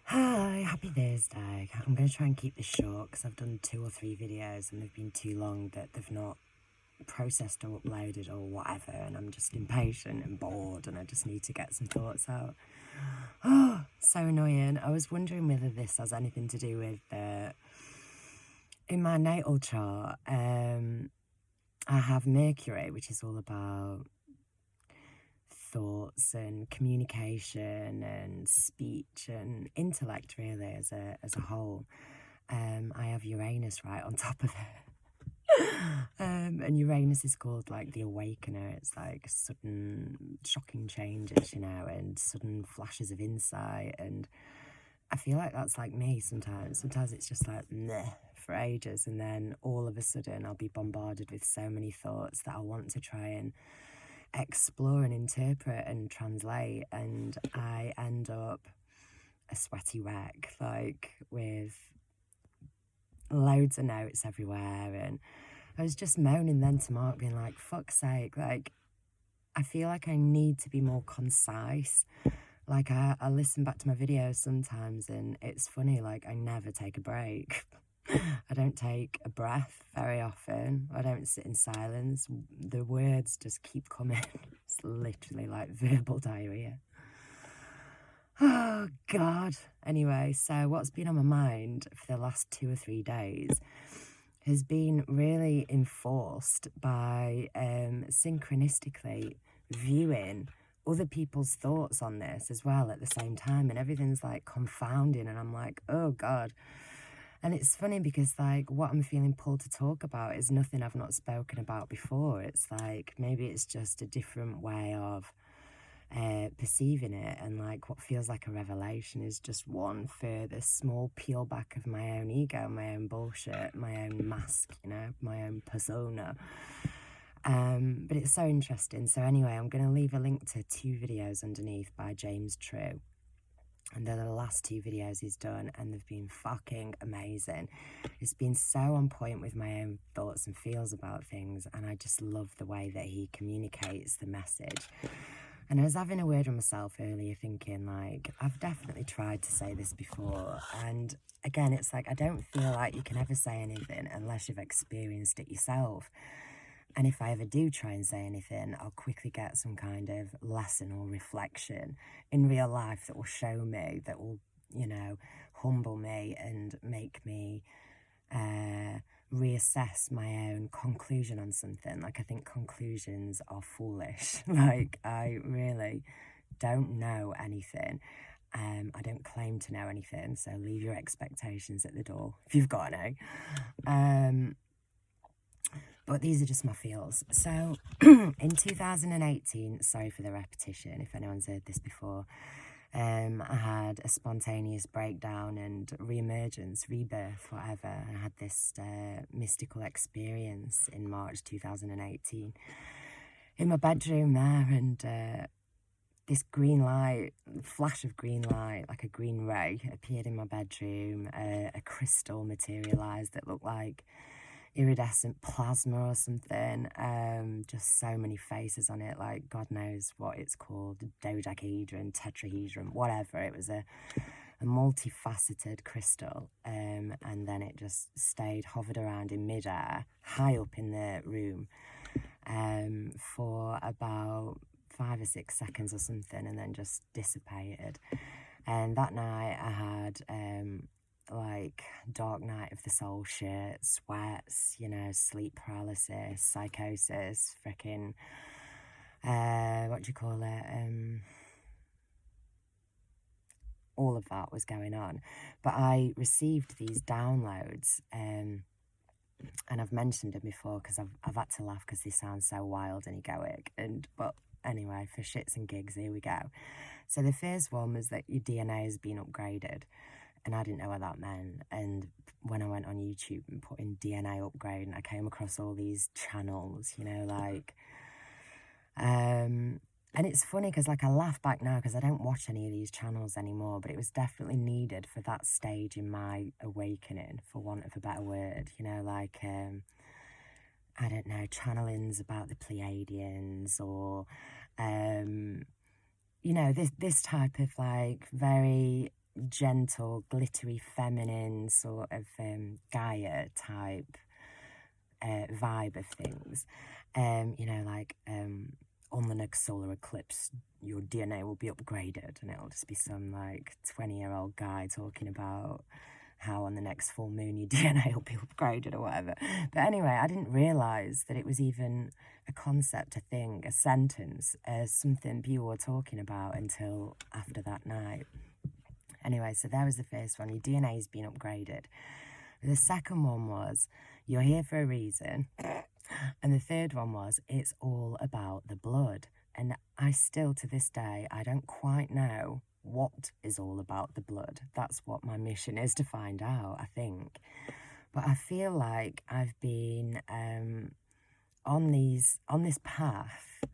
Hi, happy Thursday. I'm going to try and keep this short because I've done 2 or 3 videos and they've been too long that they've not processed or uploaded or whatever, and I'm just impatient and bored and I just need to get some thoughts out. Oh, so annoying. I was wondering whether this has anything to do with in my natal chart, I have Mercury, which is all about thoughts and communication and speech and intellect, really, as a whole. I have Uranus right on top of it. And Uranus is called like the awakener. It's like sudden shocking changes, and sudden flashes of insight. And I feel like that's like me sometimes. Sometimes it's just like meh for ages, and then all of a sudden I'll be bombarded with so many thoughts that I want to try and explore and interpret and translate, and I end up a sweaty wreck, like with loads of notes everywhere. And I was just moaning then to Mark, being like, fuck's sake, like I feel like I need to be more concise. Like I listen back to my videos sometimes and it's funny, like I never take a break. I don't take a breath very often. I don't sit in silence. The words just keep coming. It's literally like verbal diarrhea. Oh, God. Anyway, so what's been on my mind for the last 2 or 3 days has been really enforced by synchronistically viewing other people's thoughts on this as well at the same time, and everything's like confounding, and I'm like, oh God. And it's funny because like what I'm feeling pulled to talk about is nothing I've not spoken about before. It's like maybe it's just a different way of perceiving it, and like what feels like a revelation is just one further small peel back of my own ego, my own bullshit, my own mask, my own persona. But it's so interesting. So anyway, I'm going to leave a link to 2 videos underneath by James True. And they're the last 2 videos he's done, and they've been fucking amazing. It's been so on point with my own thoughts and feels about things, and I just love the way that he communicates the message. And I was having a word with myself earlier thinking, like, I've definitely tried to say this before, and again, it's like I don't feel like you can ever say anything unless you've experienced it yourself. And if I ever do try and say anything, I'll quickly get some kind of lesson or reflection in real life that will show me, that will, humble me and make me reassess my own conclusion on something. Like, I think conclusions are foolish. Like, I really don't know anything. I don't claim to know anything, so leave your expectations at the door if you've got any. But these are just my feels. So in 2018, sorry for the repetition if anyone's heard this before, I had a spontaneous breakdown and re-emergence, rebirth, whatever. I had this mystical experience in March 2018 in my bedroom there, and this green light, flash of green light, like a green ray, appeared in my bedroom. A crystal materialised that looked like iridescent plasma or something. Just so many faces on it, like God knows what it's called, dodecahedron, tetrahedron, whatever. It was a multifaceted crystal, and then it just hovered around in midair, high up in the room, for about 5 or 6 seconds or something, and then just dissipated. And that night I had like dark night of the soul shit, sweats, sleep paralysis, psychosis, freaking what do you call it, all of that was going on. But I received these downloads, and I've mentioned them before because I've had to laugh because they sound so wild and egoic, but anyway, for shits and gigs, here we go. So the first one was that your DNA has been upgraded. And I didn't know what that meant. And when I went on YouTube and put in DNA upgrade, I came across all these channels, and it's funny because, like, I laugh back now because I don't watch any of these channels anymore, but it was definitely needed for that stage in my awakening, for want of a better word, I don't know, channelings about the Pleiadians, or you know, this type of like very gentle, glittery, feminine sort of Gaia type vibe of things. You know, like on the next solar eclipse, your DNA will be upgraded, and it'll just be some like 20-year-old guy talking about how on the next full moon your DNA will be upgraded or whatever. But anyway, I didn't realise that it was even a concept, a thing, a sentence, something people were talking about until after that night. Anyway, so that was the first one. Your DNA's been upgraded. The second one was, you're here for a reason. And the third one was, it's all about the blood. And I still, to this day, I don't quite know what is all about the blood. That's what my mission is to find out, I think. But I feel like I've been on this path,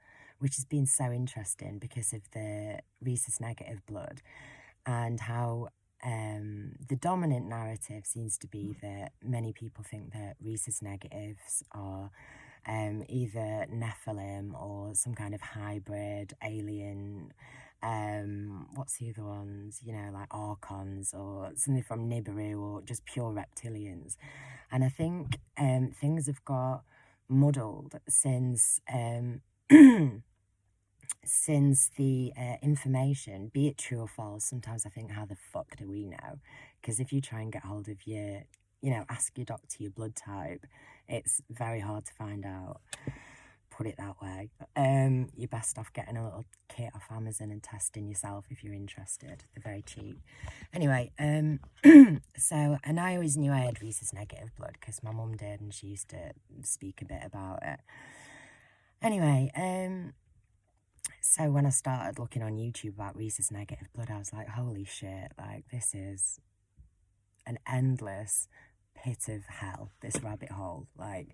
which has been so interesting because of the rhesus negative blood, and how the dominant narrative seems to be that many people think that rhesus negatives are either Nephilim or some kind of hybrid alien. What's the other ones? You know, like Archons or something from Nibiru, or just pure reptilians. And I think things have got muddled since since the information, be it true or false. Sometimes I think, how the fuck do we know? Because if you try and get hold of your, you know, ask your doctor your blood type, it's very hard to find out, put it that way. You're best off getting a little kit off Amazon and testing yourself if you're interested. They're very cheap. Anyway, so, and I always knew I had rhesus negative blood because my mum did, and she used to speak a bit about it. Anyway, so when I started looking on YouTube about rhesus negative blood, I was like, holy shit, like this is an endless pit of hell, this rabbit hole. Like,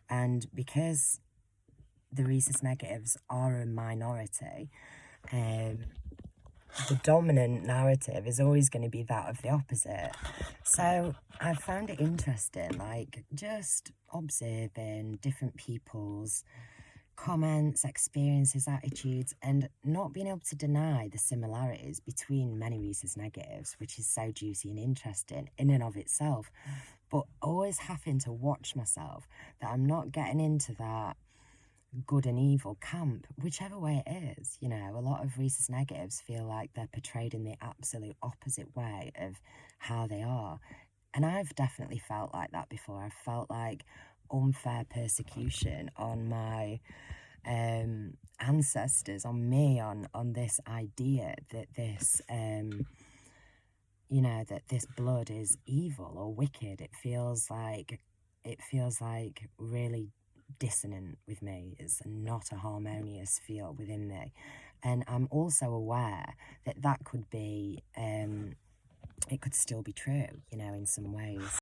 and because the rhesus negatives are a minority, the dominant narrative is always going to be that of the opposite. So I found it interesting, like just observing different people's comments, experiences, attitudes, and not being able to deny the similarities between many rhesus negatives, which is so juicy and interesting in and of itself. But always having to watch myself that I'm not getting into that good and evil camp, whichever way it is. You know, a lot of rhesus negatives feel like they're portrayed in the absolute opposite way of how they are. And I've definitely felt like that before. I've felt like unfair persecution on my ancestors, on me, on this idea that this you know, that this blood is evil or wicked. It feels like really dissonant with me. It's not a harmonious feel within me. And I'm also aware that that could be it could still be true, you know, in some ways.